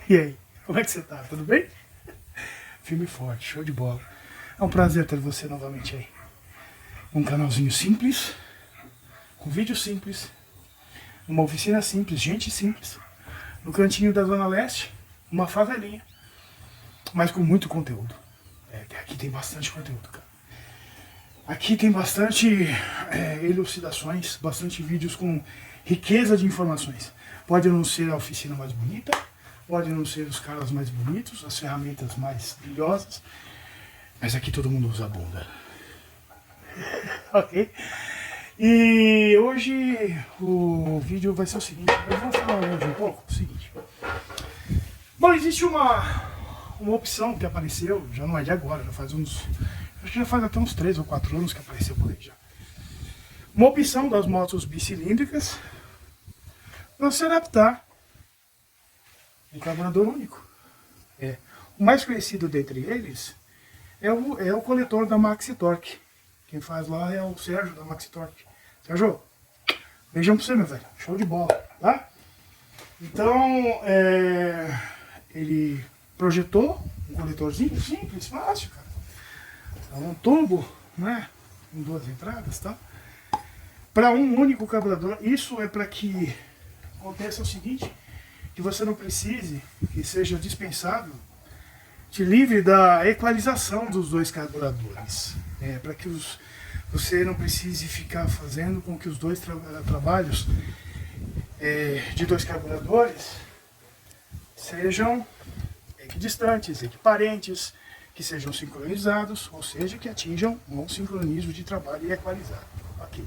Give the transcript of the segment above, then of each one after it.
E aí, como é que você tá? Tudo bem? Firme e forte, show de bola. É um prazer ter você novamente aí. Um canalzinho simples, com vídeo simples, uma oficina simples, gente simples, no cantinho da Zona Leste, uma favelinha, mas com muito conteúdo. Aqui tem bastante conteúdo, cara. Aqui tem bastante elucidações, bastante vídeos com riqueza de informações. Pode não ser a oficina mais bonita, pode não ser os caras mais bonitos, as ferramentas mais brilhosas, mas aqui todo mundo usa a bunda. Ok? E hoje o vídeo vai ser o seguinte, eu vou falar hoje um pouco o seguinte. Bom, existe uma opção que apareceu, já não é de agora, já faz acho que já faz até uns 3 ou 4 anos que apareceu por aí já. Uma opção das motos bicilíndricas para se adaptar um carburador único. O mais conhecido dentre eles é o coletor da Maxi Torque. Quem faz lá é o Sérgio da Maxi Torque. Sérgio, beijão pra você, meu velho. Show de bola, tá? Então, ele projetou um coletorzinho simples, fácil, cara. Um tubo, né? Com 2 entradas, tá? Para um único carburador. Isso é para que aconteça o seguinte, que você não precise, que seja dispensável, te livre da equalização dos 2 carburadores. Para que você não precise ficar fazendo com que os 2 trabalhos de 2 carburadores sejam equidistantes, equiparentes, que sejam sincronizados, ou seja, que atinjam um sincronismo de trabalho e equalizado. Ok.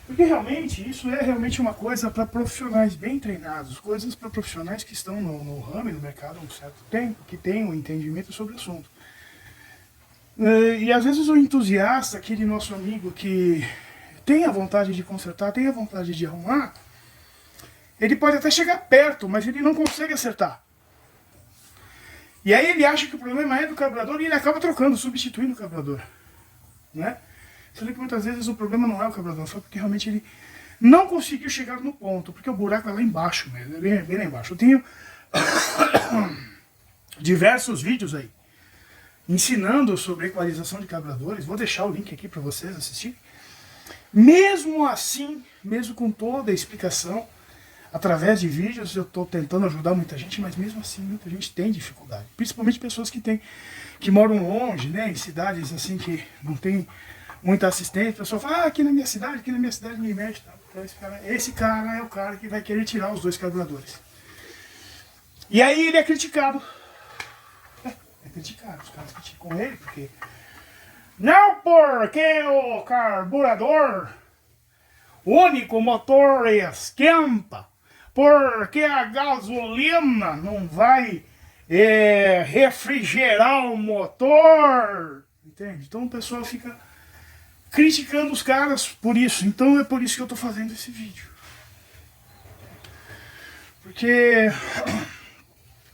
Porque realmente, isso é realmente uma coisa para profissionais bem treinados, coisas para profissionais que estão no ramo e no mercado há um certo tempo, que têm um entendimento sobre o assunto. E às vezes o entusiasta, aquele nosso amigo que tem a vontade de consertar, tem a vontade de arrumar, ele pode até chegar perto, mas ele não consegue acertar. E aí ele acha que o problema é do carburador e ele acaba trocando, substituindo o carburador, né? Sendo que muitas vezes o problema não é o carburador, foi porque realmente ele não conseguiu chegar no ponto, porque o buraco é lá embaixo mesmo, é bem lá embaixo. Eu tenho diversos vídeos aí ensinando sobre equalização de carburadores, vou deixar o link aqui para vocês assistirem. Mesmo assim, mesmo com toda a explicação, através de vídeos, eu estou tentando ajudar muita gente, mas mesmo assim muita gente tem dificuldade. Principalmente pessoas que moram longe, né, em cidades assim que não tem muita assistência. A pessoa fala, aqui na minha cidade ninguém mexe. Então esse cara é o cara que vai querer tirar os 2 carburadores. E aí ele é criticado. Os caras criticam ele, porque... Não porque o carburador único motor esquenta, porque a gasolina não vai refrigerar o motor. Entende? Então o pessoal fica criticando os caras por isso. Então é por isso que eu estou fazendo esse vídeo. Porque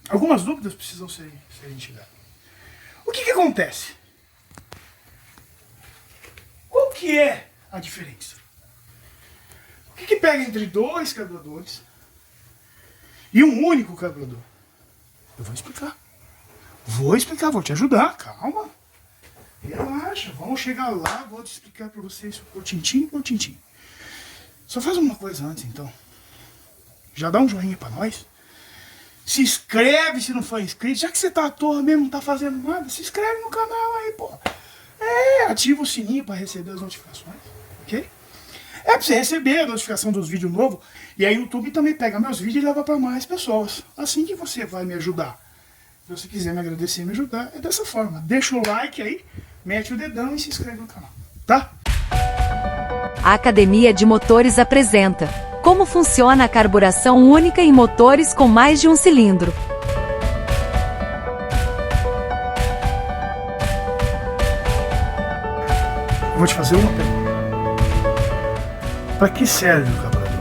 algumas dúvidas precisam serem tiradas. O que acontece? Qual que é a diferença? O que pega entre 2 carburadores e um único carburador? Eu vou explicar, vou te ajudar, calma. Relaxa, vamos chegar lá, vou te explicar para vocês por tintim. Só faz uma coisa antes então. Já dá um joinha para nós. Se inscreve se não for inscrito. Já que você tá à toa mesmo, não tá fazendo nada, se inscreve no canal aí, pô. Ativa o sininho para receber as notificações, ok? Pra você receber a notificação dos vídeos novos. E aí o YouTube também pega meus vídeos e leva para mais pessoas. Assim que você vai me ajudar. Se você quiser me agradecer e me ajudar, é dessa forma. Deixa o like aí, mete o dedão e se inscreve no canal, tá? A Academia de Motores apresenta como funciona a carburação única em motores com mais de um cilindro. Vou te fazer uma pergunta. Para que serve o carburador?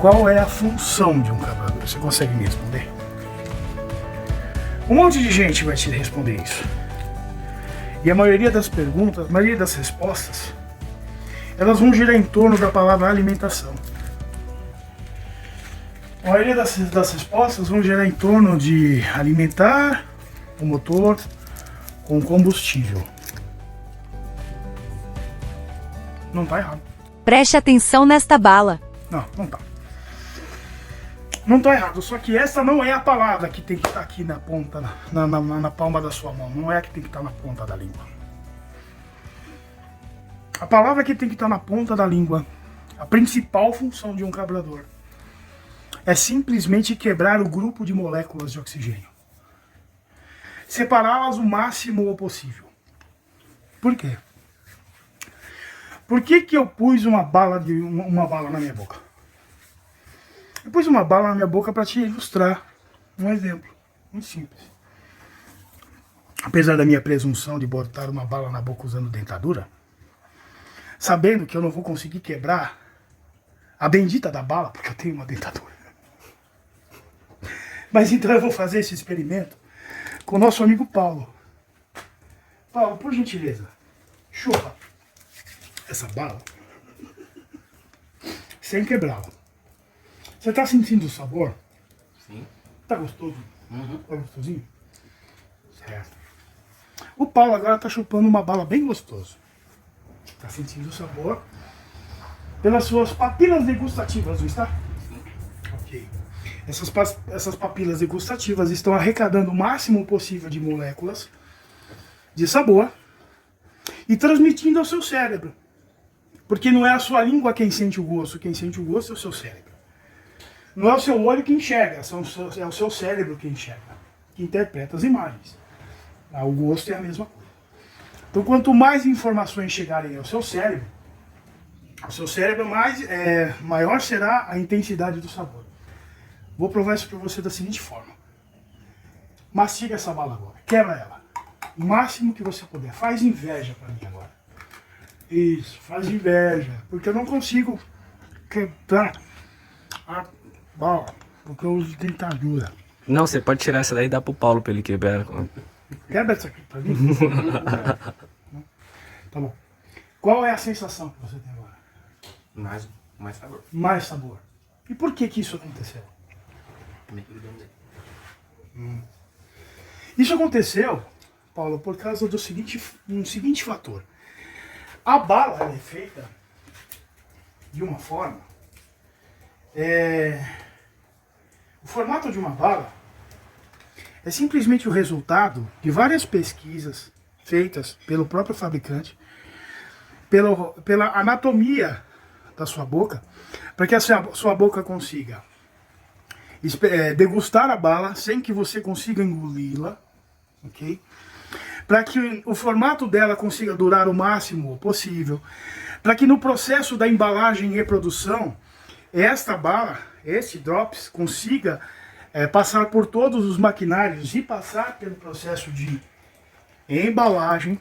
Qual é a função de um carburador? Você consegue me responder? Um monte de gente vai te responder isso. E a maioria das perguntas, a maioria das respostas, elas vão girar em torno da palavra alimentação. A maioria das respostas vão gerar em torno de alimentar o motor com combustível. Não tá errado. Preste atenção nesta bala. Não, não tá. Não tá errado, só que essa não é a palavra que tem que estar aqui na ponta, na palma da sua mão. Não é a que tem que estar na ponta da língua. A palavra que tem que estar na ponta da língua, a principal função de um carburador, é simplesmente quebrar o grupo de moléculas de oxigênio. Separá-las o máximo possível. Por quê? Por que eu pus uma bala na minha boca? Eu pus uma bala na minha boca para te ilustrar um exemplo muito simples. Apesar da minha presunção de botar uma bala na boca usando dentadura, sabendo que eu não vou conseguir quebrar a bendita da bala, porque eu tenho uma dentadura. Mas então eu vou fazer esse experimento com o nosso amigo Paulo. Paulo, por gentileza, chupa essa bala sem quebrá-la. Você tá sentindo o sabor? Sim. Tá gostoso? Uhum. Tá gostosinho? Certo. O Paulo agora tá chupando uma bala bem gostoso. Tá sentindo o sabor pelas suas papilas degustativas, não está? Sim. Ok. Essas papilas degustativas estão arrecadando o máximo possível de moléculas de sabor e transmitindo ao seu cérebro. Porque não é a sua língua quem sente o gosto é o seu cérebro. Não é o seu olho que enxerga, é o seu cérebro que enxerga, que interpreta as imagens. O gosto é a mesma coisa. Então, quanto mais informações chegarem ao seu cérebro, maior será a intensidade do sabor. Vou provar isso para você da seguinte forma. Mastiga essa bala agora, quebra ela. O máximo que você puder. Faz inveja para mim agora. Isso, faz inveja. Porque eu não consigo quebrar a bala, porque eu uso dentadura. Não, você pode tirar essa daí e dar pro Paulo pra ele quebrar. Quebra essa aqui pra mim. Tá bom. Qual é a sensação que você tem agora? Mais sabor. Mais sabor. E por que isso aconteceu? Isso aconteceu, Paulo, por causa do seguinte fator. A bala ela é feita de uma forma... O formato de uma bala é simplesmente o resultado de várias pesquisas feitas pelo próprio fabricante, pela anatomia da sua boca, para que a sua boca consiga degustar a bala sem que você consiga engoli-la, ok? Para que o formato dela consiga durar o máximo possível, para que no processo da embalagem e reprodução, esta bala, este drops, consiga passar por todos os maquinários e passar pelo processo de embalagem,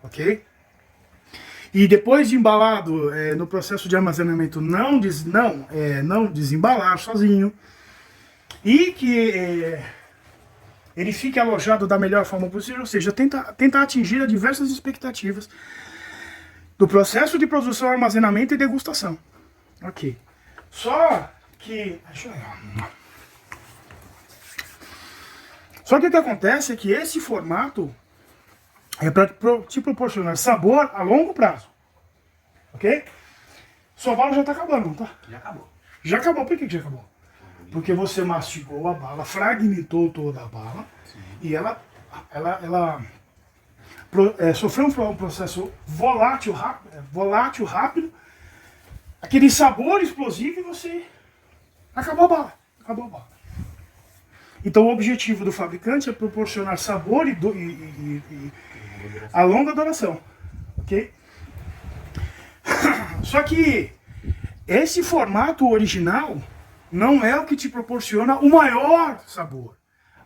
ok? E depois de embalado, no processo de armazenamento, não desembalar sozinho, e que ele fique alojado da melhor forma possível, ou seja, tentar atingir diversas expectativas do processo de produção, armazenamento e degustação. Ok. Só que o que acontece é que esse formato é para te proporcionar sabor a longo prazo. Ok? Sua bala já está acabando, não tá? Já acabou. Já acabou. Por que já acabou? Porque você mastigou a bala, fragmentou toda a bala. Sim. E ela sofreu um processo volátil rápido, aquele sabor explosivo, e você acabou a bala. Então o objetivo do fabricante é proporcionar sabor e a longa duração, ok? Só que esse formato original não é o que te proporciona o maior sabor,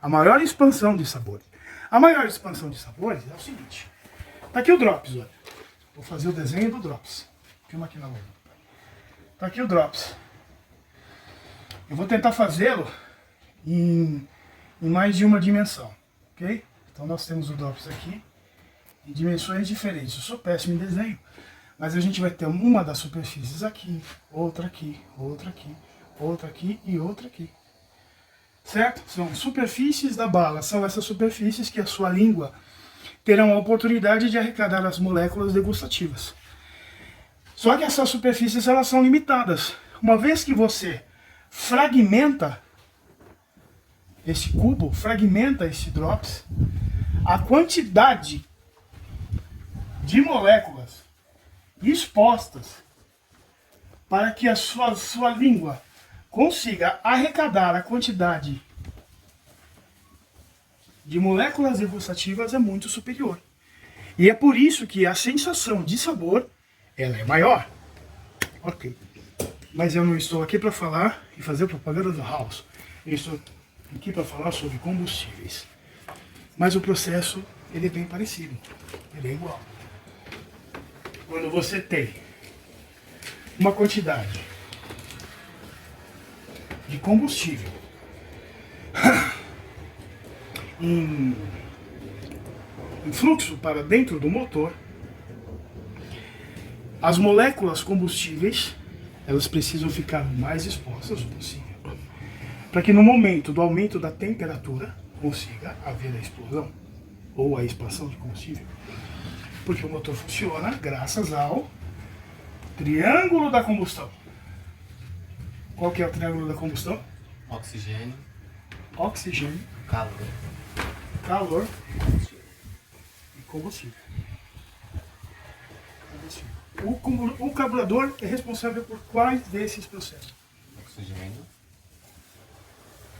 a maior expansão de sabores. A maior expansão de sabores é o seguinte. Tá aqui o Drops, olha. Vou fazer o desenho do Drops. Filma aqui na mão. Tá aqui o Drops. Eu vou tentar fazê-lo em mais de uma dimensão, ok? Então nós temos o Drops aqui em dimensões diferentes. Eu sou péssimo em desenho, mas a gente vai ter uma das superfícies aqui, outra aqui, outra aqui, outra aqui e outra aqui. Certo? São superfícies da bala, são essas superfícies que a sua língua terá a oportunidade de arrecadar as moléculas degustativas. Só que essas superfícies elas são limitadas. Uma vez que você fragmenta esse cubo, fragmenta esse drops, a quantidade de moléculas expostas para que a sua língua consiga arrecadar a quantidade de moléculas degustativas é muito superior. E é por isso que a sensação de sabor ela é maior. Ok. Mas eu não estou aqui para falar e fazer propaganda do House. Eu estou aqui para falar sobre combustíveis. Mas o processo ele é bem parecido. Ele é igual. Quando você tem uma quantidade de combustível em fluxo para dentro do motor, as moléculas combustíveis elas precisam ficar o mais expostas possível, para que no momento do aumento da temperatura consiga haver a explosão ou a expansão de combustível, porque o motor funciona graças ao triângulo da combustão. Qual que é o triângulo da combustão? Oxigênio, Oxigênio, calor. calor e combustível. O carburador é responsável por quais desses processos? Oxigênio,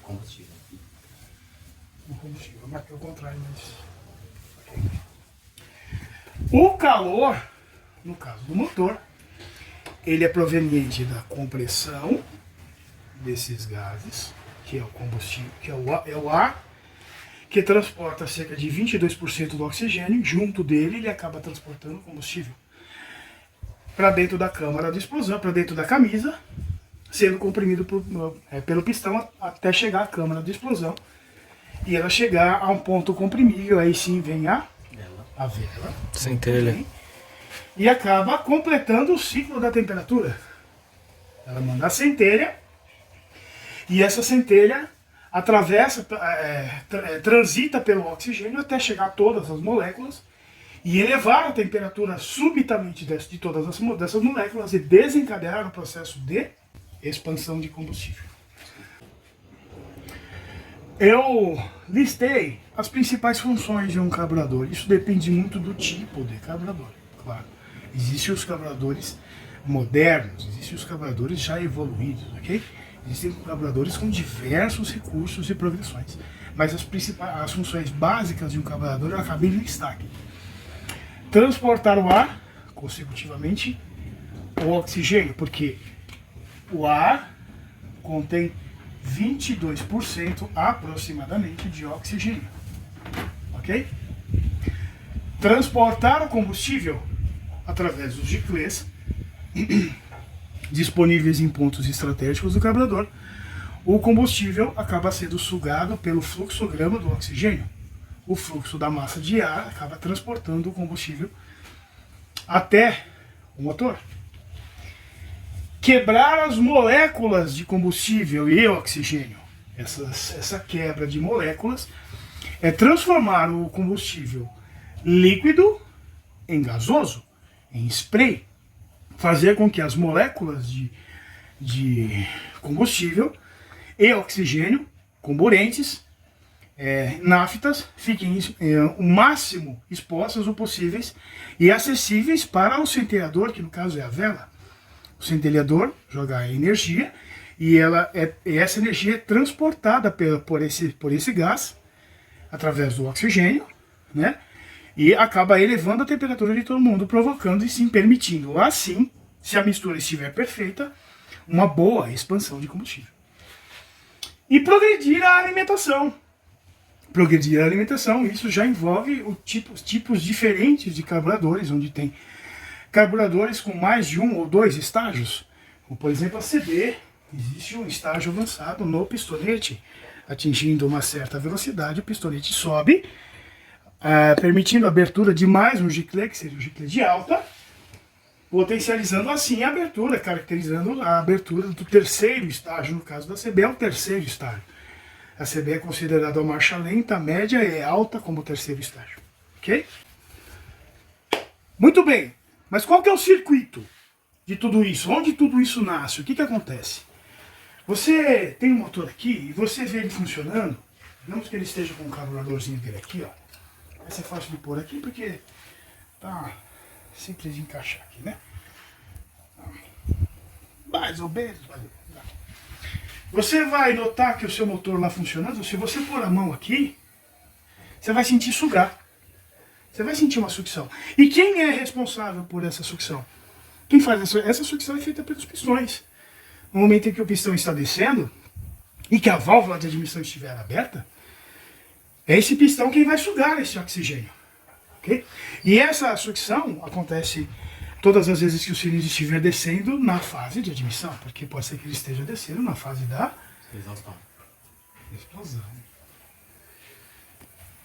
combustível. O combustível, eu marquei o contrário, mas... Okay. O calor, no caso do motor, ele é proveniente da compressão desses gases, que é o combustível, que é o ar, que transporta cerca de 22% do oxigênio, junto dele ele acaba transportando combustível para dentro da câmara de explosão, para dentro da camisa, sendo comprimido pelo pistão até chegar à câmara de explosão. E ela chegar a um ponto comprimível, aí sim vem a vela. Centelha. E acaba completando o ciclo da temperatura. Ela manda a centelha, e essa centelha atravessa, transita pelo oxigênio até chegar a todas as moléculas e elevar a temperatura subitamente de todas dessas moléculas e desencadear o processo de expansão de combustível. Eu listei as principais funções de um carburador. Isso depende muito do tipo de carburador, claro. Existem os carburadores modernos, existem os carburadores já evoluídos, ok? Existem carburadores com diversos recursos e progressões. Mas as funções básicas de um carburador eu acabei de listar aqui. Transportar o ar, consecutivamente, o oxigênio, porque o ar contém 22% aproximadamente de oxigênio, ok? Transportar o combustível através dos giclês disponíveis em pontos estratégicos do carburador. O combustível acaba sendo sugado pelo fluxograma do oxigênio. O fluxo da massa de ar acaba transportando o combustível até o motor. Quebrar as moléculas de combustível e oxigênio. Essa quebra de moléculas é transformar o combustível líquido em gasoso, em spray. Fazer com que as moléculas de combustível e oxigênio, comburentes, naftas, fiquem o máximo expostas ou possíveis e acessíveis para o centelhador, que no caso é a vela. O centelhador joga a energia e essa energia é transportada por esse gás através do oxigênio, né? E acaba elevando a temperatura de todo mundo, provocando e sim permitindo, assim, se a mistura estiver perfeita, uma boa expansão de combustível. E progredir a alimentação. Progredir a alimentação, isso já envolve tipos diferentes de carburadores, onde tem carburadores com mais de um ou dois estágios. Como, por exemplo, a CB, existe um estágio avançado no pistonete. Atingindo uma certa velocidade, o pistonete sobe, permitindo a abertura de mais um giclê, que seria o giclê de alta, potencializando assim a abertura, caracterizando a abertura do terceiro estágio. No caso da CB é o terceiro estágio. A CB é considerada a marcha lenta, a média é alta como o terceiro estágio. Ok? Muito bem, mas qual que é o circuito de tudo isso? Onde tudo isso nasce? O que acontece? Você tem um motor aqui e você vê ele funcionando. Digamos que ele esteja com um carburadorzinho dele aqui, ó. Vai ser fácil de pôr aqui porque tá simples de encaixar aqui, né? Mais ou menos. Você vai notar que o seu motor lá funcionando, se você pôr a mão aqui, você vai sentir sugar. Você vai sentir uma sucção. E quem é responsável por essa sucção? Quem faz essa sucção é feita pelos pistões. No momento em que o pistão está descendo e que a válvula de admissão estiver aberta, é esse pistão quem vai sugar esse oxigênio. Okay? E essa sucção acontece todas as vezes que o cilindro estiver descendo na fase de admissão, porque pode ser que ele esteja descendo na fase da Exaustão. explosão.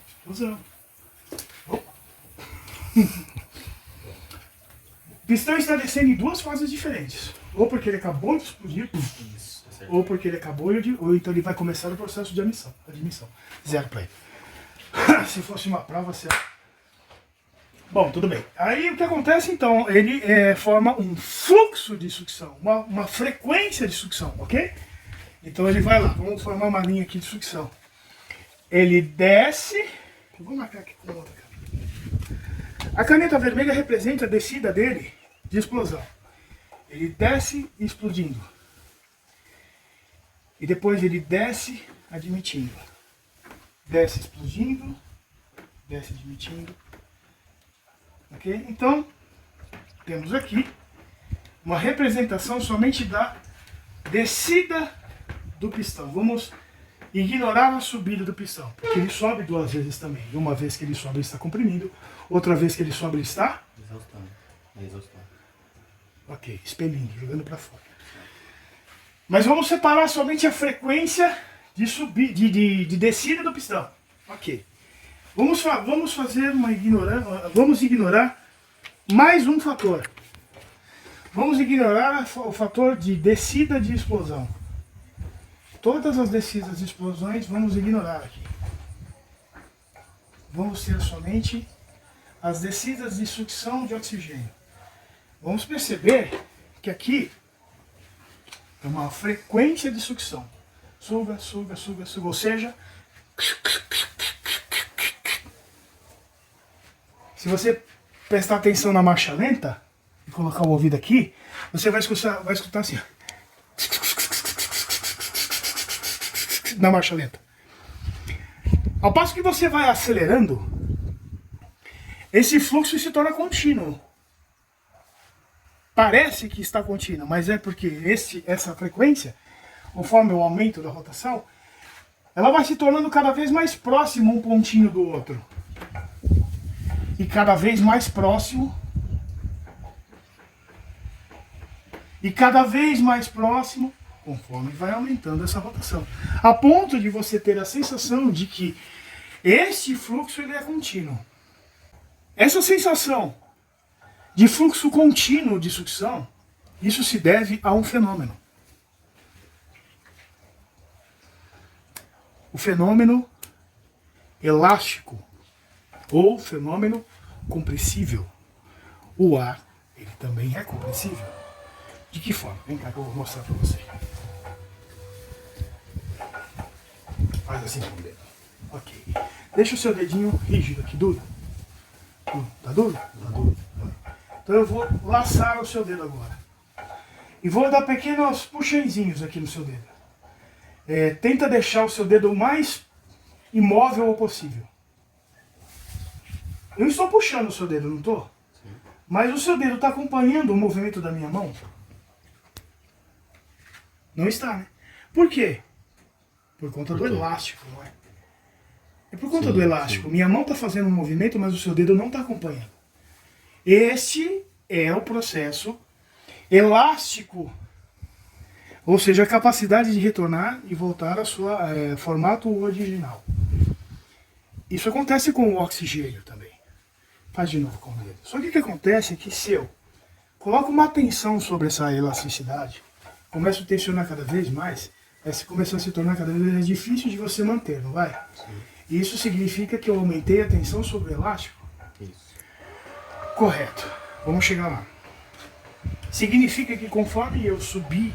Explosão. Opa. O pistão está descendo em duas fases diferentes. Ou porque ele acabou de explodir, Isso, tá certo. ou porque ele acabou de... Ou então ele vai começar o processo de admissão. Zero para ele. Se fosse uma prova, certo. Bom, tudo bem. Aí o que acontece então? Ele forma um fluxo de sucção, uma frequência de sucção, ok? Então ele vai lá, vamos formar uma linha aqui de sucção. Ele desce. Eu vou marcar aqui com outra caneta. A caneta vermelha representa a descida dele de explosão. Ele desce explodindo. E depois ele desce admitindo. Desce explodindo. Desce admitindo. Ok? Então, temos aqui uma representação somente da descida do pistão. Vamos ignorar a subida do pistão, porque ele sobe duas vezes também. Uma vez que ele sobe, ele está comprimindo. Outra vez que ele sobe, ele está... Exaustão. É exaustão. Ok, expelindo, jogando para fora. Mas vamos separar somente a frequência de descida do pistão. Ok. Vamos fazer uma ignorância. Vamos ignorar mais um fator. Vamos ignorar o fator de descida de explosão. Todas as descidas de explosões vamos ignorar aqui. Vamos ter somente as descidas de sucção de oxigênio. Vamos perceber que aqui é uma frequência de sucção. Suga, suga, suga, suga. Ou seja, se você prestar atenção na marcha lenta e colocar o ouvido aqui, você vai escutar assim. Na marcha lenta. Ao passo que você vai acelerando, esse fluxo se torna contínuo. Parece que está contínuo, mas é porque essa frequência, conforme o aumento da rotação, ela vai se tornando cada vez mais próximo um pontinho do outro. E cada vez mais próximo. E cada vez mais próximo, conforme vai aumentando essa rotação. A ponto de você ter a sensação de que este fluxo ele é contínuo. Essa sensação de fluxo contínuo de sucção, isso se deve a um fenômeno. O fenômeno elástico ou fenômeno compressível. O ar, ele também é compressível. De que forma? Vem cá que eu vou mostrar para você. Faz assim com o dedo. Ok. Deixa o seu dedinho rígido aqui, duro. Tá duro? Tá duro. Então eu vou laçar o seu dedo agora. E vou dar pequenos puxãozinhos aqui no seu dedo. Tenta deixar o seu dedo o mais imóvel possível. Eu estou puxando o seu dedo, não estou? Mas o seu dedo está acompanhando o movimento da minha mão? Não está, né? Por quê? Por conta do elástico, não é? É por conta do elástico. Minha mão está fazendo um movimento, mas o seu dedo não está acompanhando. Este é o processo elástico, ou seja, a capacidade de retornar e voltar ao seu formato original. Isso acontece com o oxigênio também. Faz de novo com o dedo. Só que o que acontece é que se eu coloca uma tensão sobre essa elasticidade, começa a tensionar cada vez mais, essa começa a se tornar cada vez mais difícil de você manter, não vai? Sim. Isso significa que eu aumentei a tensão sobre o elástico? Isso. Correto. Vamos chegar lá. Significa que conforme eu subir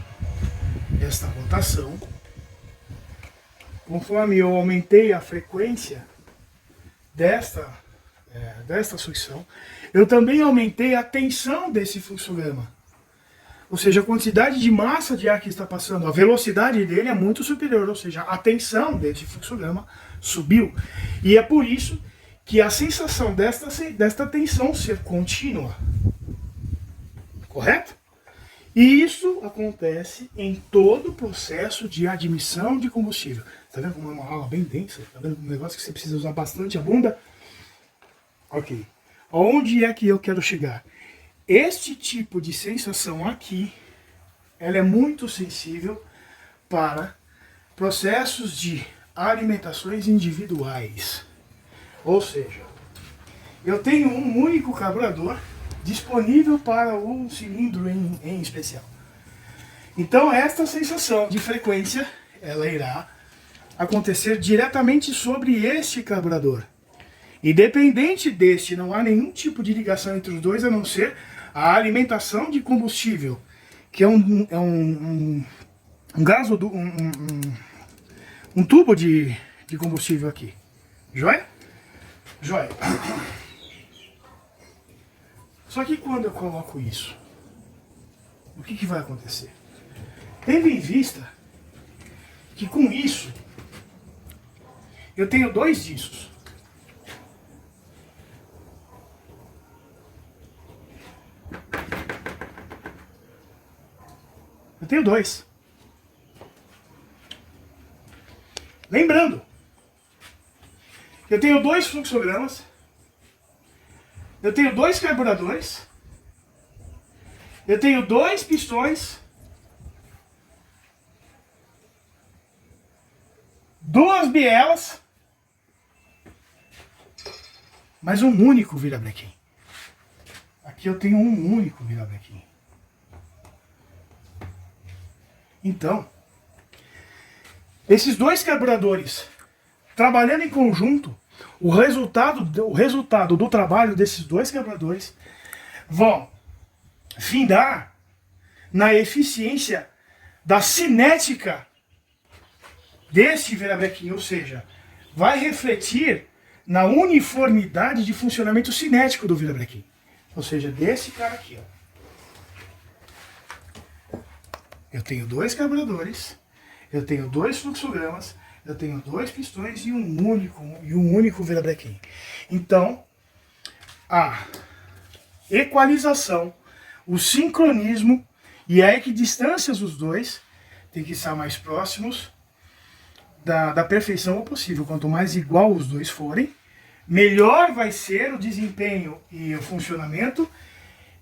esta rotação, conforme eu aumentei a frequência desta sucção, eu também aumentei a tensão desse fluxograma. Ou seja, a quantidade de massa de ar que está passando, a velocidade dele é muito superior, ou seja, a tensão desse fluxograma subiu. E é por isso que a sensação desta tensão ser contínua. Correto? E isso acontece em todo o processo de admissão de combustível. Tá vendo como é uma aula bem densa? Tá vendo um negócio que você precisa usar bastante a bunda? Ok. Onde é que eu quero chegar? Este tipo de sensação aqui, ela é muito sensível para processos de alimentações individuais. Ou seja, eu tenho um único carburador disponível para um cilindro em especial. Então esta sensação de frequência, ela irá acontecer diretamente sobre este carburador. Independente deste, não há nenhum tipo de ligação entre os dois, a não ser a alimentação de combustível, que é um tubo de combustível aqui. Joia? Joia. Só que quando eu coloco isso, o que vai acontecer? Tendo em vista que com isso eu tenho dois discos. Eu tenho dois. Lembrando, eu tenho dois fluxogramas, eu tenho dois carburadores, eu tenho dois pistões, duas bielas, mas um único virabrequim. Aqui eu tenho um único virabrequim. Então, esses dois carburadores trabalhando em conjunto, o resultado do trabalho desses dois carburadores vão findar na eficiência da cinética desse virabrequim, ou seja, vai refletir na uniformidade de funcionamento cinético do virabrequim. Ou seja, desse cara aqui, ó. Eu tenho dois carburadores, eu tenho dois fluxogramas, eu tenho dois pistões e um único virabrequim. Então, a equalização, o sincronismo e a equidistância dos dois tem que estar mais próximos da perfeição possível. Quanto mais igual os dois forem, melhor vai ser o desempenho e o funcionamento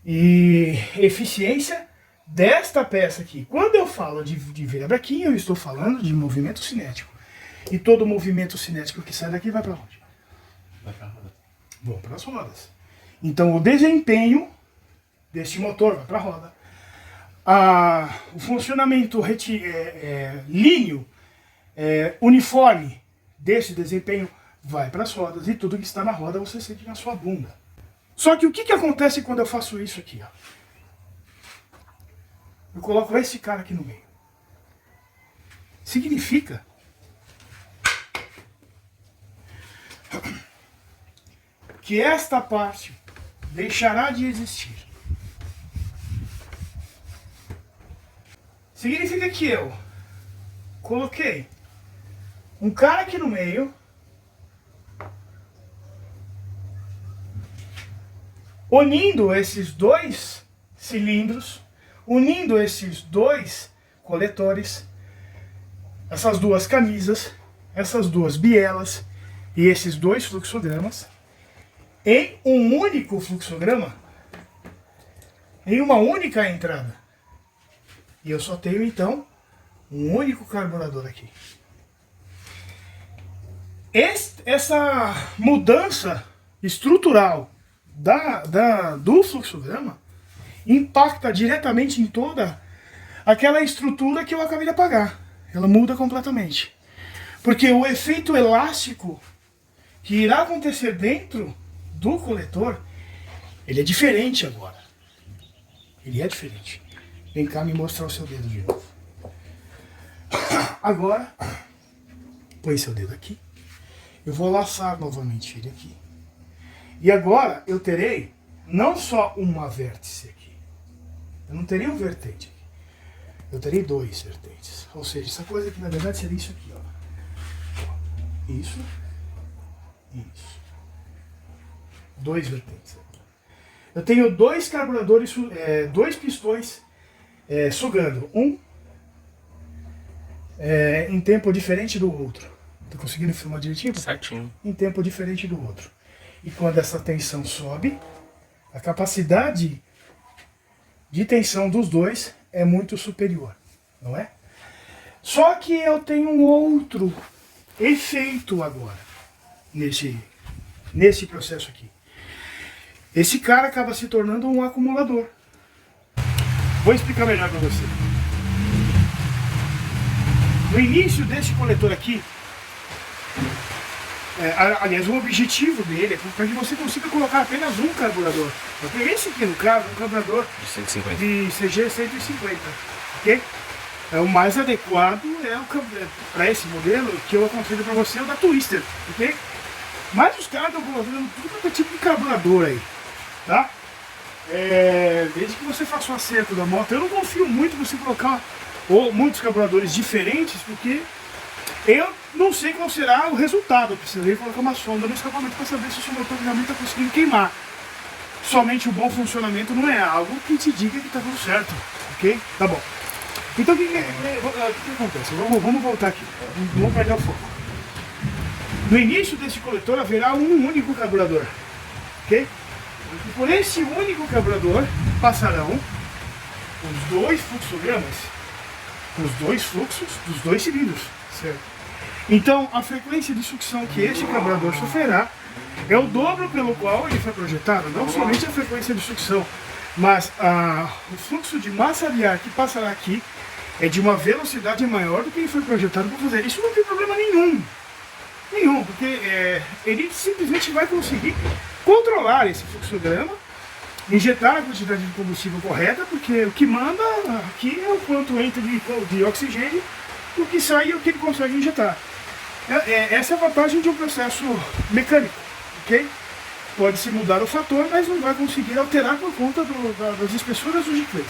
e eficiência desta peça aqui. Quando eu falo de virabrequim, eu estou falando de movimento cinético. E todo movimento cinético que sai daqui vai para onde? Vai pra roda. Vão para as rodas. Então o desempenho deste motor vai para a roda. O funcionamento líneo, uniforme desse desempenho vai para as rodas. E tudo que está na roda você sente na sua bunda. Só que o que acontece quando eu faço isso aqui? Ó? Eu coloco esse cara aqui no meio. Significa que esta parte deixará de existir. Significa que eu coloquei um cara aqui no meio, unindo esses dois cilindros, unindo esses dois coletores, essas duas camisas, essas duas bielas e esses dois fluxogramas em um único fluxograma, em uma única entrada. E eu só tenho então um único carburador aqui. Essa mudança estrutural do fluxograma, impacta diretamente em toda aquela estrutura que eu acabei de apagar. Ela muda completamente. Porque o efeito elástico que irá acontecer dentro do coletor, ele é diferente agora. Ele é diferente. Vem cá me mostrar o seu dedo de novo. Agora, põe seu dedo aqui. Eu vou laçar novamente ele aqui. E agora eu terei não só uma vértice aqui. Eu não terei um vertente aqui. Eu terei dois vertentes. Ou seja, essa coisa aqui na verdade seria isso aqui, ó. Isso. Isso. Dois vertentes. Eu tenho dois carburadores, dois pistões sugando. Um em tempo diferente do outro. Tá conseguindo filmar direitinho? Certinho. Em tempo diferente do outro. E quando essa tensão sobe, a capacidade de tensão dos dois é muito superior, não é? Só que eu tenho um outro efeito agora, nesse processo aqui. Esse cara acaba se tornando um acumulador. Vou explicar melhor para você. No início desse coletor aqui, aliás, o objetivo dele é para que você consiga colocar apenas um carburador. Porque esse aqui, no caso, é um carburador De 150. de CG 150, ok? O mais adequado para esse modelo que eu aconselho para você é o da Twister, ok? Mas os caras estão colocando tudo quanto é tipo de carburador aí, tá? Desde que você faça o acerto da moto, eu não confio muito em você colocar muitos carburadores diferentes, porque eu não sei qual será o resultado. Eu precisaria colocar uma sonda no escapamento para saber se o seu motor realmente está conseguindo queimar. Somente o bom funcionamento não é algo que te diga que está tudo certo, ok? Tá bom. Então o que acontece? Vamos voltar aqui, vamos perder o foco. No início desse coletor haverá um único carburador, ok? E por esse único carburador passarão os dois fluxogramas, os dois fluxos dos dois cilindros, certo? Então a frequência de sucção que este carburador sofrerá é o dobro pelo qual ele foi projetado, não somente a frequência de sucção, mas o fluxo de massa de ar que passará aqui é de uma velocidade maior do que ele foi projetado para fazer. Isso não tem problema nenhum, porque ele simplesmente vai conseguir controlar esse fluxograma, injetar a quantidade de combustível correta, porque o que manda aqui é o quanto entra de oxigênio, o que sai é o que ele consegue injetar. Essa é a vantagem de um processo mecânico, ok? Pode-se mudar o fator, mas não vai conseguir alterar por conta das espessuras dos giclês.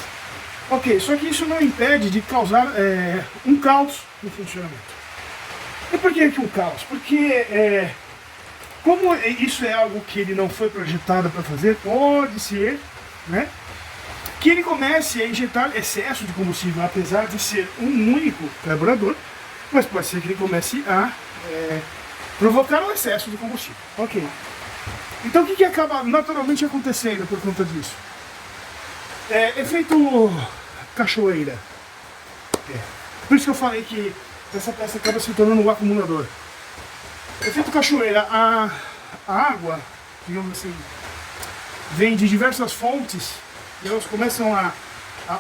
Ok, só que isso não impede de causar um caos no funcionamento. E por que um caos? Porque como isso é algo que ele não foi projetado para fazer, pode ser, né, que ele comece a injetar excesso de combustível, apesar de ser um único carburador, mas pode ser que ele comece a provocar um excesso de combustível. Ok. Então o que acaba naturalmente acontecendo por conta disso? Efeito cachoeira. Por isso que eu falei que essa peça acaba se tornando um acumulador. Efeito cachoeira, a água, digamos assim, vem de diversas fontes e elas começam a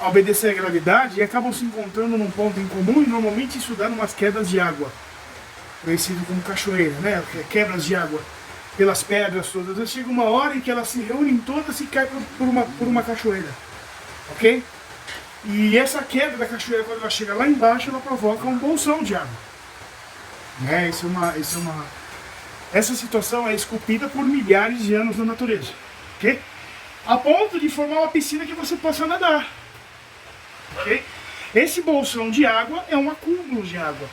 obedecer à gravidade e acabam se encontrando num ponto em comum, e normalmente isso dá umas quedas de água, conhecido como cachoeira, né? Quebras de água pelas pedras todas. Então, chega uma hora em que elas se reúnem todas e caem por uma cachoeira, ok? E essa queda da cachoeira, quando ela chega lá embaixo, ela provoca um bolsão de água. Essa situação é esculpida por milhares de anos na natureza, ok? A ponto de formar uma piscina que você possa nadar, ok? Esse bolsão de água é um acúmulo de água.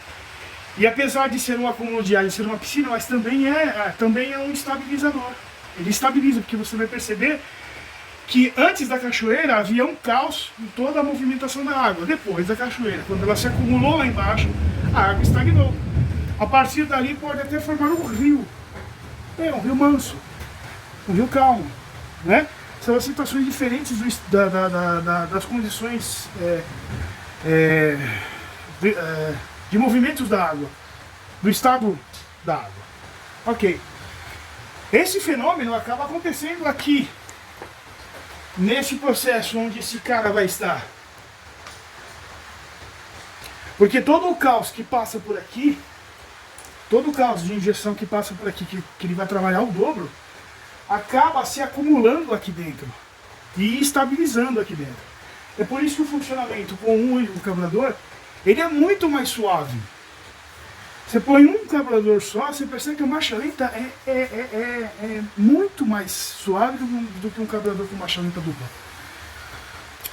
E apesar de ser um acúmulo de água e ser uma piscina, mas também é um estabilizador. Ele estabiliza, porque você vai perceber que antes da cachoeira havia um caos em toda a movimentação da água. Depois da cachoeira, quando ela se acumulou lá embaixo, a água estagnou. A partir dali pode até formar um rio. Um rio manso, um rio calmo, né? São as situações diferentes das condições de movimentos da água, do estado da água. Ok. Esse fenômeno acaba acontecendo aqui, nesse processo onde esse cara vai estar. Porque todo o caos que passa por aqui, todo o caos de injeção que passa por aqui, que ele vai trabalhar o dobro, acaba se acumulando aqui dentro e estabilizando aqui dentro. É por isso que o funcionamento com um único carburador, ele é muito mais suave. Você põe um carburador só, você percebe que a marcha lenta é muito mais suave do que um carburador com marcha lenta dupla.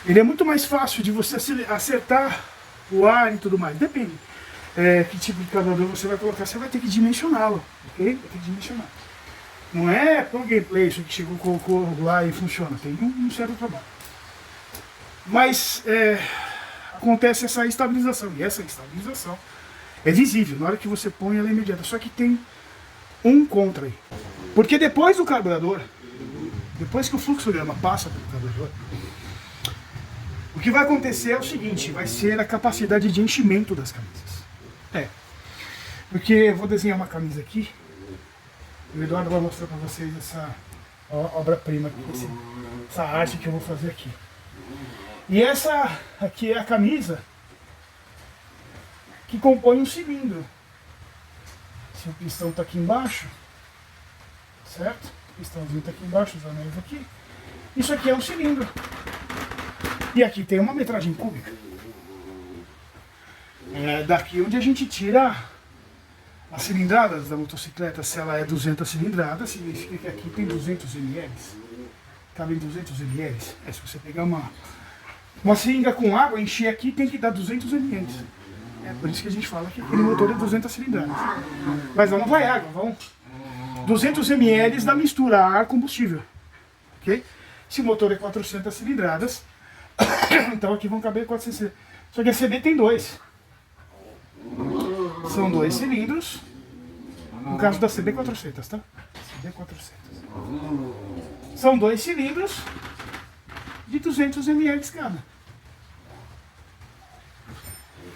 Ele é muito mais fácil de você acertar o ar e tudo mais. Depende que tipo de carburador você vai colocar, você vai ter que dimensioná-lo, ok? Vai ter que dimensionar. Não é plug and play, isso que chegou, colocou lá e funciona. Tem um certo trabalho. Mas acontece essa estabilização, e essa estabilização é visível, na hora que você põe ela é imediata, só que tem um contra aí. Porque depois do carburador, depois que o fluxograma passa pelo carburador, o que vai acontecer é o seguinte, vai ser a capacidade de enchimento das camisas. Porque eu vou desenhar uma camisa aqui, o Eduardo vai mostrar para vocês essa obra-prima, essa arte que eu vou fazer aqui. E essa aqui é a camisa que compõe um cilindro. Se o pistão está aqui embaixo, certo? O pistãozinho está aqui embaixo, os anéis aqui. Isso aqui é um cilindro. E aqui tem uma metragem cúbica. É daqui onde a gente tira as cilindradas da motocicleta. Se ela é 200 cilindradas, significa que aqui tem 200 ml. Cabem 200 ml. Se você pegar uma seringa com água, encher aqui, tem que dar 200 ml. É por isso que a gente fala que aquele motor é 200 cilindradas. Mas não vai água, vão 200 ml da mistura ar-combustível. Ok? Se o motor é 400 cilindradas, então aqui vão caber 400 cilindradas. Só que a CB tem dois. São dois cilindros. No caso da CB 400, tá? CB 400. São dois cilindros de 200 ml cada.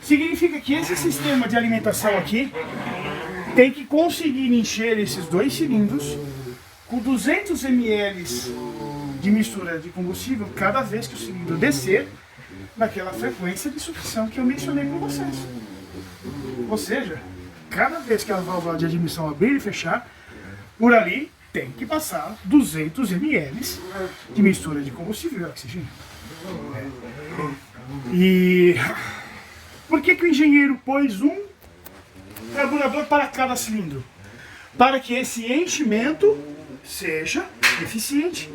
Significa que esse sistema de alimentação aqui tem que conseguir encher esses dois cilindros com 200 ml de mistura de combustível cada vez que o cilindro descer naquela frequência de sucção que eu mencionei com vocês. Ou seja, cada vez que a válvula de admissão abrir e fechar, por ali tem que passar 200 ml de mistura de combustível e oxigênio. E por que o engenheiro pôs um carburador para cada cilindro? Para que esse enchimento seja eficiente.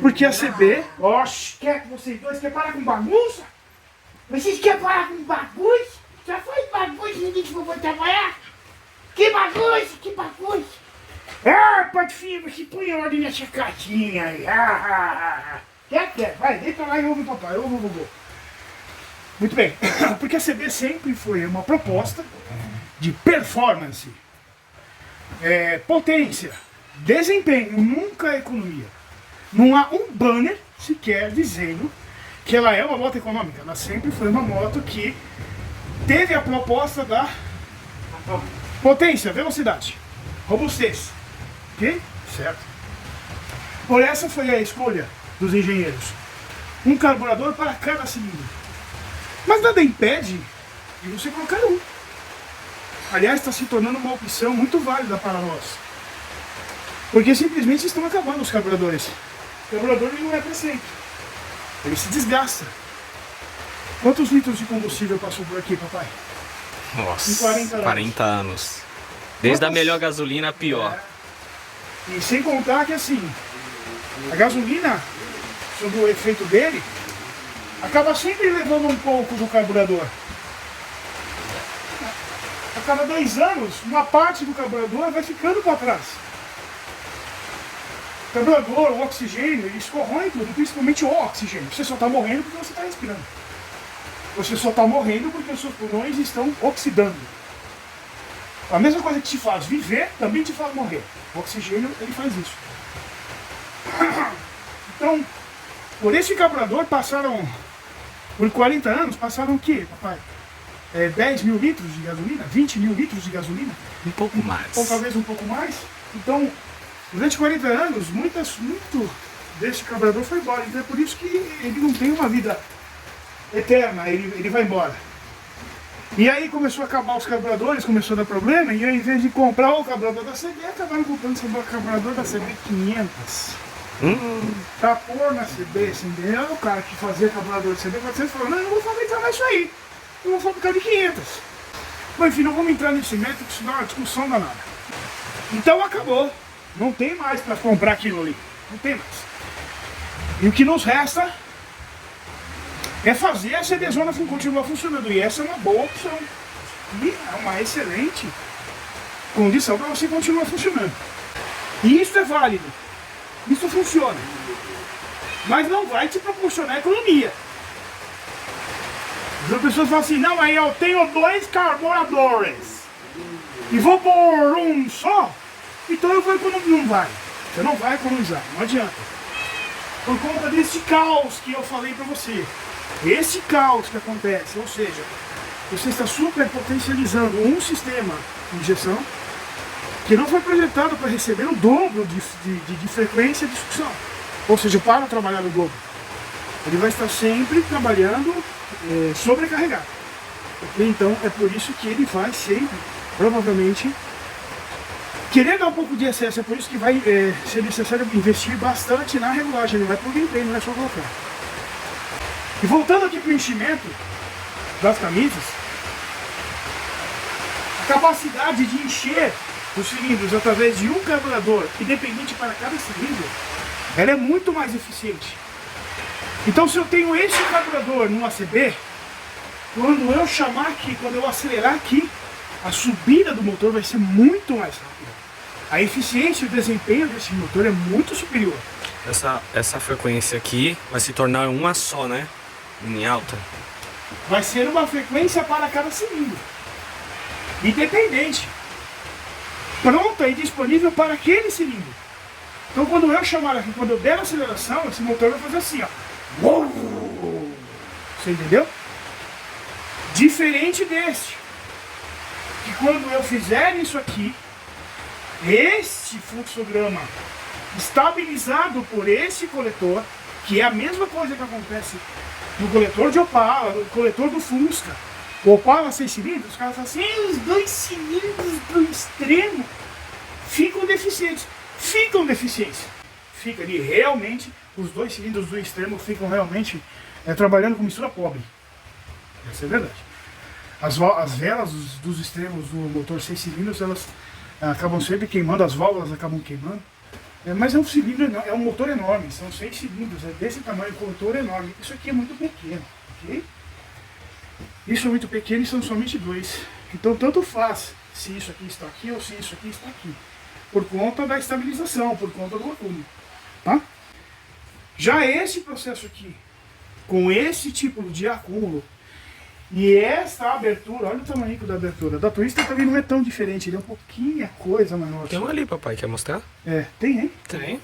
Porque a CB... Oxe, quer que vocês dois querem parar com bagunça? Vocês querem parar com bagunça? Já foi bagunça e ninguém foi trabalhar? Que bagunça, que bagunça! Ah, pode filho, que põe em ordem nessa caixinha aí. Quer? Vai, deita lá e ouve o papai, ouve o vovô. Muito bem, porque a CB sempre foi uma proposta de performance, potência, desempenho, nunca economia. Não há um banner sequer dizendo que ela é uma moto econômica. Ela sempre foi uma moto que teve a proposta da potência, velocidade, robustez. Ok? Certo. Por essa foi a escolha dos engenheiros. Um carburador para cada cilindro. Mas nada impede de você colocar um. Aliás, está se tornando uma opção muito válida para nós. Porque simplesmente estão acabando os carburadores. O carburador ele não é para sempre. Ele se desgasta. Quantos litros de combustível passou por aqui, papai? Nossa, Em 40 anos. 40 anos. Desde a melhor gasolina a pior. E sem contar que assim, a gasolina, sob o efeito dele, acaba sempre levando um pouco do carburador. A cada 10 anos, uma parte do carburador vai ficando para trás. O carburador, o oxigênio, eles corroem tudo, principalmente o oxigênio. Você só está morrendo porque você está respirando. Você só está morrendo porque os seus pulmões estão oxidando. A mesma coisa que te faz viver, também te faz morrer. O oxigênio, ele faz isso. Então, por esse carburador passaram, por 40 anos, passaram o quê, papai? 10 mil litros de gasolina? 20 mil litros de gasolina? Um pouco mais. Ou talvez um pouco mais. Então, durante 40 anos, muito desse carburador foi embora. Então é por isso que ele não tem uma vida eterna, ele vai embora. E aí começou a acabar os carburadores, começou a dar problema, e ao invés de comprar o carburador da CB, acabaram comprando o carburador da CB 500. Pra pôr na CB, assim, entendeu? O cara que fazia carburador de CB 400 falou, não, eu não vou fabricar mais isso aí, eu vou fabricar de 500. Bom, enfim, não vamos entrar nesse método, que isso dá uma discussão danada. Então acabou, não tem mais pra comprar aquilo ali, não tem mais. E o que nos resta é fazer a CBzona continuar funcionando, e essa é uma boa opção. E é uma excelente condição para você continuar funcionando. E isso é válido, isso funciona, mas não vai te proporcionar economia. As pessoas falam assim, não, aí eu tenho 2 carburadores e vou pôr um só, então eu vou economizar. Não vai, você não vai economizar, não adianta. Por conta desse caos que eu falei para você. Esse caos que acontece, ou seja, você está super potencializando um sistema de injeção que não foi projetado para receber o dobro de frequência de sucção, ou seja, para trabalhar no dobro. Ele vai estar sempre trabalhando sobrecarregado. Okay? Então é por isso que ele vai sempre, provavelmente, querer dar um pouco de excesso, é por isso que vai ser necessário investir bastante na regulagem, ele vai por gameplay, não é só colocar. E voltando aqui para o enchimento das camisas, a capacidade de encher os cilindros através de um carburador, independente para cada cilindro, ela é muito mais eficiente. Então se eu tenho esse carburador no ACB, quando eu chamar aqui, quando eu acelerar aqui, a subida do motor vai ser muito mais rápida. A eficiência e o desempenho desse motor é muito superior. Essa frequência aqui vai se tornar uma só, né? Em alta. Vai ser uma frequência para cada cilindro, independente, pronta e disponível para aquele cilindro. Então quando eu chamar aqui, quando eu der a aceleração, esse motor vai fazer assim, ó. Você entendeu? Diferente deste, que quando eu fizer isso aqui, este fluxograma estabilizado por esse coletor, que é a mesma coisa que acontece no coletor de Opala, no coletor do Fusca. O Opala 6 cilindros, os caras falam assim, os 2 cilindros do extremo ficam deficientes. Ficam deficientes. Fica ali realmente, os 2 cilindros do extremo ficam realmente trabalhando com mistura pobre. Essa é a verdade. As velas dos extremos do motor 6 cilindros, elas acabam sempre queimando, as válvulas acabam queimando. Mas é um cilindro, é um motor enorme, são 6 cilindros, é desse tamanho, um motor enorme. Isso aqui é muito pequeno, ok? Isso é muito pequeno e são somente 2. Então tanto faz se isso aqui está aqui ou se isso aqui está aqui. Por conta da estabilização, por conta do acúmulo. Tá? Já esse processo aqui, com esse tipo de acúmulo, e essa abertura, olha o tamanho da abertura. Da Twister também não é tão diferente, ele é um pouquinho coisa menor. Tem um ali, papai, quer mostrar? Tem, hein? Tem.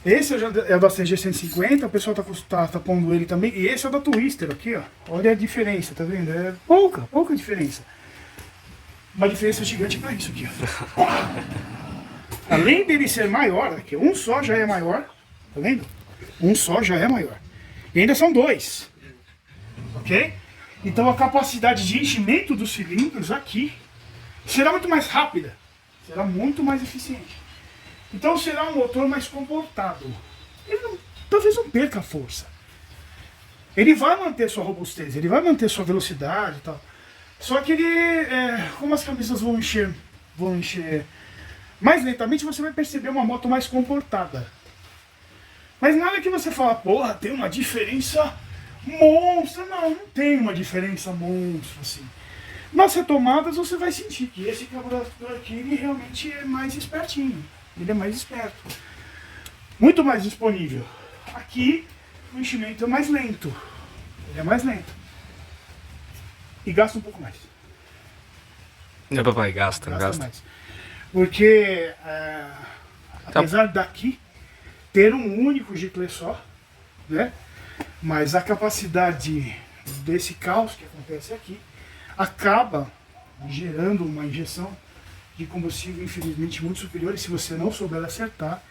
Esse é da CG 150, o pessoal tá pondo ele também. E esse é o da Twister aqui, ó. Olha a diferença, tá vendo? É pouca diferença. Uma diferença gigante pra isso aqui, ó. Além dele ser maior, aqui, um só já é maior, tá vendo? Um só já é maior. E ainda são 2. Ok? Então a capacidade de enchimento dos cilindros aqui será muito mais rápida, será muito mais eficiente. Então será um motor mais comportado. Ele talvez não perca a força. Ele vai manter sua robustez, ele vai manter sua velocidade e tal. Só que ele, como as camisas vão encher mais lentamente, você vai perceber uma moto mais comportada. Mas nada que você fala, porra, tem uma diferença monstra. Não tem uma diferença monstra assim. Nas retomadas você vai sentir que esse carburador aqui ele realmente é mais espertinho. Ele é mais esperto. Muito mais disponível. Aqui o enchimento é mais lento. Ele é mais lento. E gasta um pouco mais. Papai, gasta. Mais. Porque apesar daqui ter um único giclê só, né? Mas a capacidade desse caos que acontece aqui acaba gerando uma injeção de combustível infelizmente muito superior, e se você não souber acertar,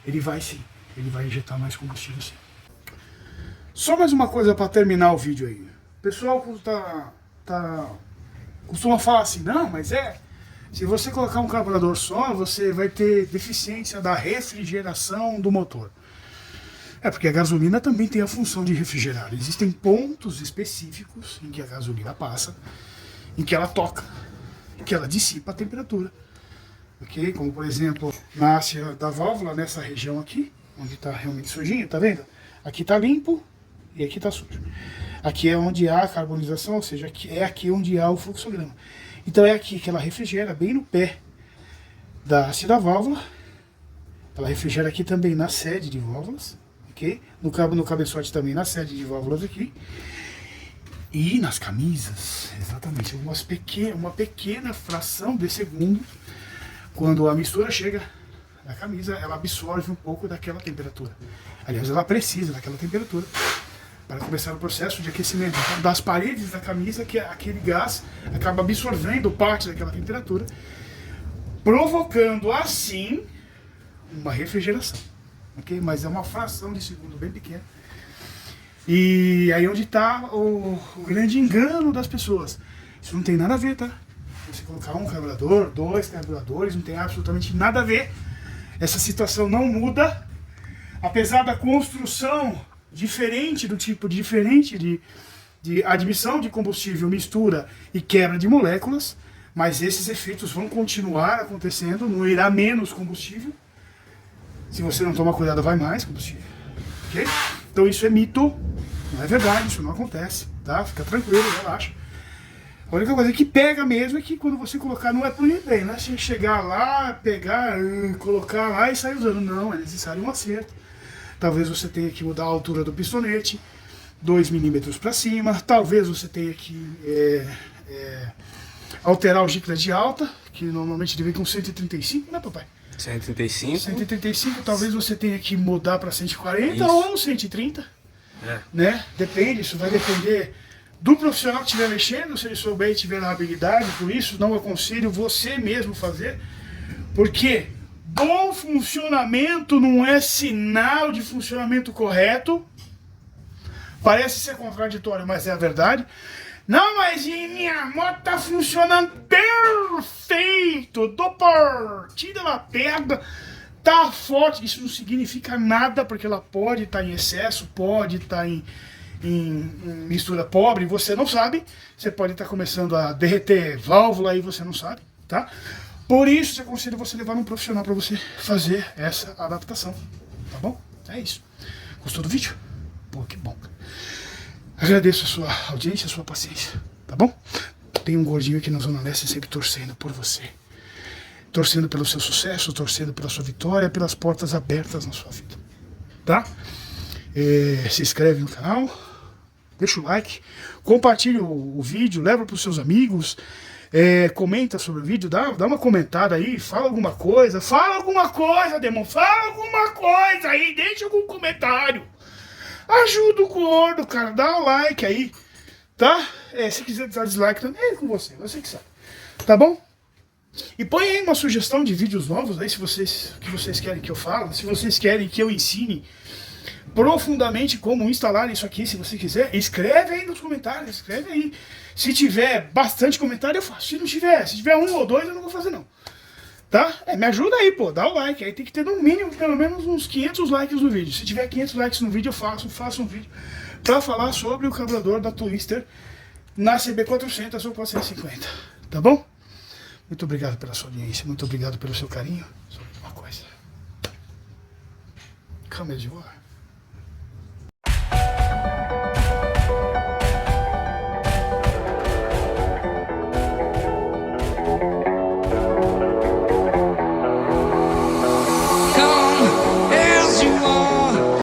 ele vai sim ele vai injetar mais combustível sim. Só mais uma coisa para terminar o vídeo aí. O pessoal costuma falar assim, não, mas se você colocar um carburador só, você vai ter deficiência da refrigeração do motor. É porque a gasolina também tem a função de refrigerar. Existem pontos específicos em que a gasolina passa, em que ela toca, em que ela dissipa a temperatura. Ok? Como por exemplo, na haste da válvula, nessa região aqui, onde está realmente sujinho, tá vendo? Aqui está limpo e aqui está sujo. Aqui é onde há a carbonização, ou seja, é aqui onde há o fluxograma. Então é aqui que ela refrigera, bem no pé da haste da válvula. Ela refrigera aqui também na sede de válvulas, ok? No cabeçote também na sede de válvulas aqui. E nas camisas, exatamente, uma pequena fração de segundo, quando a mistura chega na camisa, ela absorve um pouco daquela temperatura. Aliás, ela precisa daquela temperatura para começar o processo de aquecimento das paredes da camisa, que aquele gás acaba absorvendo parte daquela temperatura, provocando assim uma refrigeração, ok? Mas é uma fração de segundo bem pequena. E aí onde está o grande engano das pessoas. Isso não tem nada a ver, tá? Você colocar um carburador, 2 carburadores, não tem absolutamente nada a ver. Essa situação não muda, apesar da construção diferente, do tipo diferente de admissão de combustível, mistura e quebra de moléculas, mas esses efeitos vão continuar acontecendo, não irá menos combustível. Se você não tomar cuidado, vai mais combustível. Ok? Então isso é mito, não é verdade, isso não acontece, tá? Fica tranquilo, relaxa. A única coisa que pega mesmo é que quando você colocar, não é por bem, né? Se chegar lá, pegar, colocar lá e sair usando. Não, é necessário um acerto. Talvez você tenha que mudar a altura do pistonete, 2 milímetros para cima. Talvez você tenha que alterar o jicle de alta, que normalmente deve com 135, né, papai? 135. 135, talvez você tenha que mudar para 140 ou 130. Né? Depende, isso vai depender do profissional que estiver mexendo. Se ele souber e tiver a habilidade, por isso não aconselho você mesmo fazer, porque bom funcionamento não é sinal de funcionamento correto. Parece ser contraditório, mas é a verdade. Não, mas minha moto tá funcionando perfeito, do partida ela pega, tá forte. Isso não significa nada, porque ela pode estar em excesso, pode estar em mistura pobre, você não sabe. Você pode estar começando a derreter válvula e você não sabe, tá? Por isso, eu aconselho você levar um profissional para você fazer essa adaptação, tá bom? É isso. Gostou do vídeo? Pô, que bom. Agradeço a sua audiência, a sua paciência, tá bom? Tem um gordinho aqui na Zona Leste sempre torcendo por você. Torcendo pelo seu sucesso, torcendo pela sua vitória, pelas portas abertas na sua vida, tá? Se inscreve no canal, deixa o like, compartilha o vídeo, leva para os seus amigos, comenta sobre o vídeo, dá uma comentada aí, fala alguma coisa, Demon, fala alguma coisa aí, deixa algum comentário. Ajuda o gordo, cara, dá um like aí, tá? Se quiser dar dislike também é com você que sabe, tá bom? E põe aí uma sugestão de vídeos novos aí, que vocês querem que eu fale, se vocês querem que eu ensine profundamente como instalar isso aqui, se você quiser, escreve aí nos comentários, escreve aí. Se tiver bastante comentário eu faço, se tiver 1 ou 2 eu não vou fazer não, tá? Me ajuda aí, pô, dá o like, aí tem que ter no mínimo pelo menos uns 500 likes no vídeo. Se tiver 500 likes no vídeo eu faço um vídeo pra falar sobre o carburador da Twister na CB400 ou 450, tá bom? Muito obrigado pela sua audiência, muito obrigado pelo seu carinho. Só uma coisa, câmera de voar.